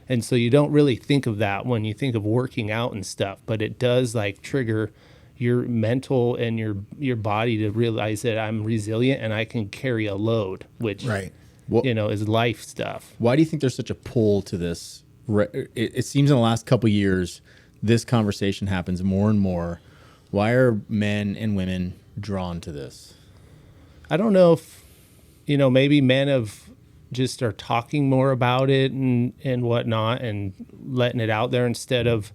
And so you don't really think of that when you think of working out and stuff, but it does like trigger your mental and your body to realize that I'm resilient and I can carry a load, which Right. Is life stuff. Why do you think there's such a pull to this? It seems in the last couple of years, this conversation happens more and more. Why are men and women drawn to this? I don't know if, maybe men are talking more about it and whatnot and letting it out there instead of,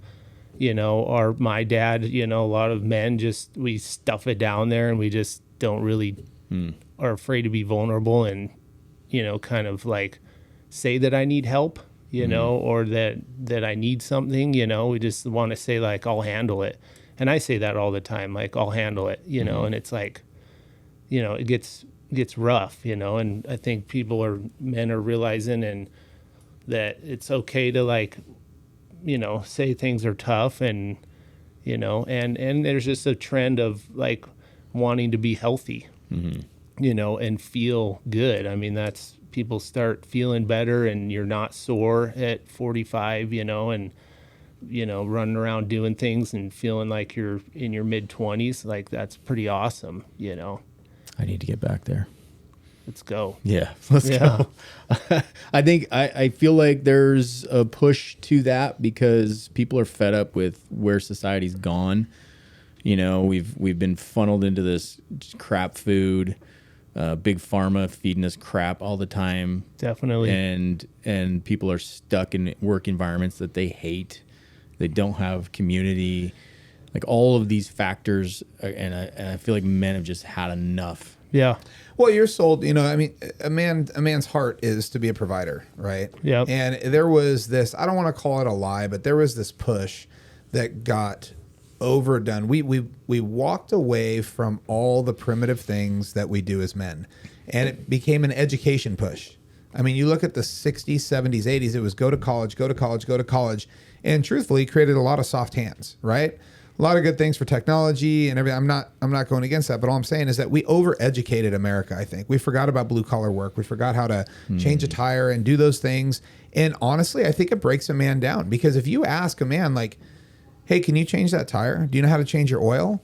or my dad, a lot of men we stuff it down there and we just don't really are afraid to be vulnerable and, kind of like say that I need help, or that I need something, we just want to say like, I'll handle it. And I say that all the time, like, I'll handle it, and it's like, it gets rough, and I think men are realizing and that it's okay to like, say things are tough and, and there's just a trend of like wanting to be healthy, and feel good. I mean, that's people start feeling better and you're not sore at 45, and, running around doing things and feeling like you're in your mid 20s. Like that's pretty awesome. I need to get back there. Let's go. Yeah, let's go. I feel like there's a push to that because people are fed up with where society's gone. We've been funneled into this crap food, big pharma feeding us crap all the time. Definitely. And people are stuck in work environments that they hate. They don't have community. Like all of these factors, and I feel like men have just had enough. Yeah. Well, you're sold, I mean, a man's heart is to be a provider, right? Yeah. And there was this, I don't want to call it a lie, but there was this push that got overdone. We walked away from all the primitive things that we do as men, and it became an education push. I mean, you look at the 60s, 70s, 80s, it was go to college, go to college, go to college, and truthfully created a lot of soft hands, right? A lot of good things for technology and everything. I'm not going against that, but all I'm saying is that we overeducated America, I think. We forgot about blue collar work. We forgot how to change a tire and do those things. And honestly, I think it breaks a man down, because if you ask a man like, hey, can you change that tire? Do you know how to change your oil?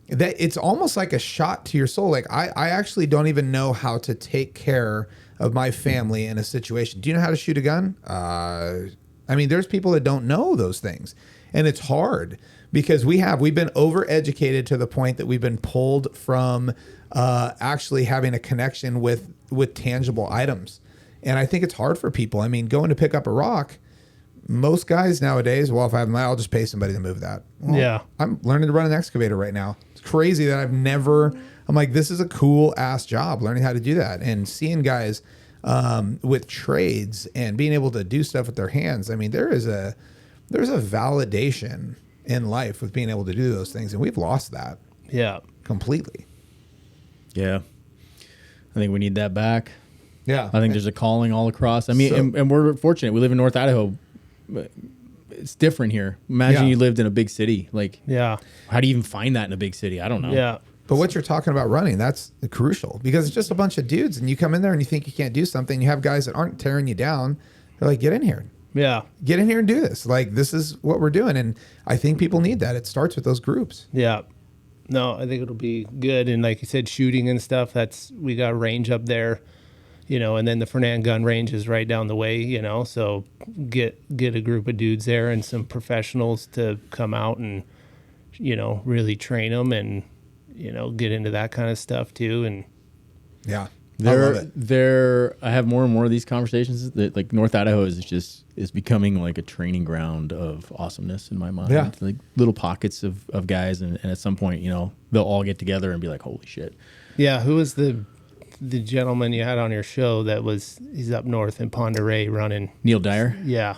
That it's almost like a shot to your soul. Like I actually don't even know how to take care of my family in a situation. Do you know how to shoot a gun? I mean, there's people that don't know those things, and it's hard because we've been overeducated to the point that we've been pulled from actually having a connection with tangible items. And I think it's hard for people. I mean, going to pick up a rock, most guys nowadays, well, if I have money, I'll just pay somebody to move that. Well, yeah. I'm learning to run an excavator right now. It's crazy that I'm like, this is a cool ass job, learning how to do that. And seeing guys with trades and being able to do stuff with their hands. I mean, there's a validation in life with being able to do those things. And we've lost that. Yeah. Completely. Yeah. I think we need that back. Yeah. I think there's a calling all across. I mean, and we're fortunate. We live in North Idaho. It's different here. Imagine you lived in a big city. Like, yeah. How do you even find that in a big city? I don't know. Yeah. But what you're talking about running, that's crucial, because it's just a bunch of dudes and you come in there and you think you can't do something. You have guys that aren't tearing you down. They're like, get in here. Yeah. Get in here and do this. Like, this is what we're doing. And I think people need that. It starts with those groups. Yeah. No, I think it'll be good. And like you said, shooting and stuff, we got a range up there, and then the Fernan gun range is right down the way, so get a group of dudes there and some professionals to come out and, really train them and, get into that kind of stuff too. And yeah, I love it. I have more and more of these conversations that like North Idaho is becoming like a training ground of awesomeness in my mind. Yeah. Like little pockets of guys. And at some point, they'll all get together and be like, holy shit. Yeah. Who was the gentleman you had on your show he's up north in Ponderay running? Neil Dyer? Yeah.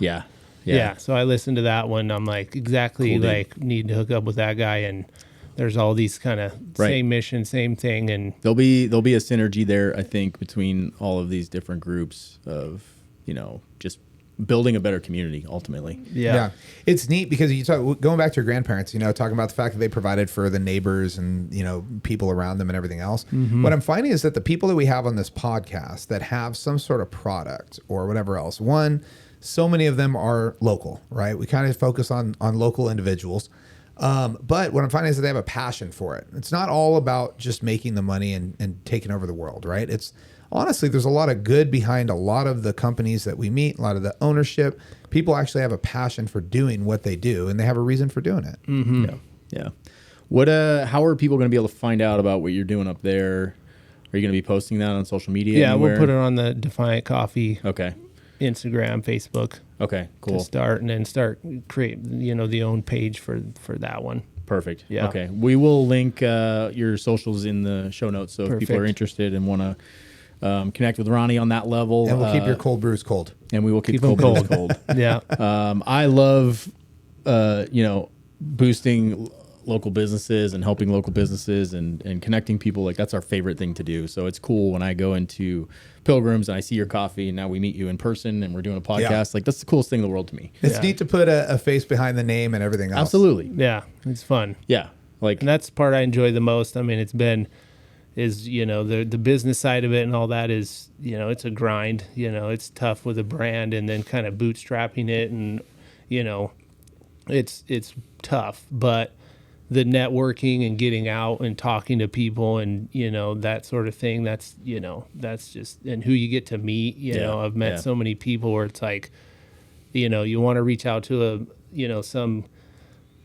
Yeah. So I listened to that one. I'm like, exactly, cool, like need to hook up with that guy and there's all these kind of Right. same mission, same thing. And There'll be a synergy there, I think, between all of these different groups of, just building a better community ultimately. yeah. It's neat because you talk, going back to your grandparents, talking about the fact that they provided for the neighbors and, people around them and everything else. What I'm finding is that the people that we have on this podcast that have some sort of product or whatever else, one, so many of them are local, right? We kind of focus on local individuals. But what I'm finding is that they have a passion for it. It's not all about just making the money and taking over the world, right? It's honestly, there's a lot of good behind a lot of the companies that we meet, a lot of the ownership. People actually have a passion for doing what they do, and they have a reason for doing it. Mm-hmm. Yeah. What? How are people going to be able to find out about what you're doing up there? Are you going to be posting that on social media? Yeah, anywhere? we'll put it on the Defiant Coffee Okay. Instagram, Facebook. Okay. Cool. To start and then create the own page for that one. Perfect. Yeah. Okay. We will link your socials in the show notes, so if people are interested and want to connect with Ronnie on that level, And we'll keep your cold brews cold. and we will keep them cold brews cold. Yeah. I love, boosting local businesses and helping local businesses and connecting people. Like, that's our favorite thing to do. So it's cool when I go into Pilgrims and I see your coffee and now we meet you in person and we're doing a podcast. Yeah. Like, that's the coolest thing in the world to me. It's neat to put a face behind the name and everything else. Absolutely. Yeah. It's fun. Yeah. Like, And that's the part I enjoy the most. I mean, the business side of it and all that is, it's a grind, it's tough with a brand and then kind of bootstrapping it and, it's tough, but the networking and getting out and talking to people and, that sort of thing, that's just, and who you get to meet, I've met so many people where it's like, you want to reach out to some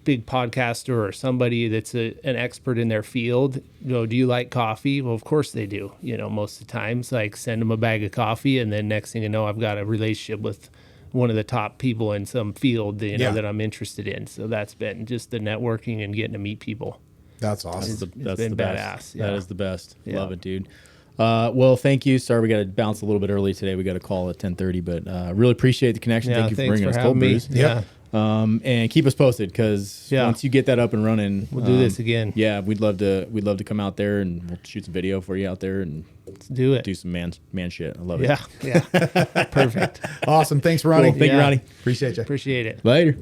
big podcaster or somebody that's an expert in their field. Do you like coffee? Well, of course they do. Most of the times, like, send them a bag of coffee, and then next thing you know, I've got a relationship with one of the top people in some field, that I'm interested in. So that's been just the networking and getting to meet people. That's awesome. that's been the best. badass. Yeah. That is the best. Yeah. Love it, dude. Well, thank you. Sorry, we got to bounce a little bit early today. We got a call at 10:30, but really appreciate the connection. Yeah, Thank you for thanks bringing us having cold me. brews. Yeah. And keep us posted, because Yeah. once you get that up and running, We'll do this again. Yeah, we'd love to come out there and we'll shoot some video for you out there and Let's do it. do some man shit. I love it. Yeah. Perfect. Awesome. Thanks, Ronnie. Cool. Thank you, Yeah. Ronnie. Appreciate you. Appreciate it. Later.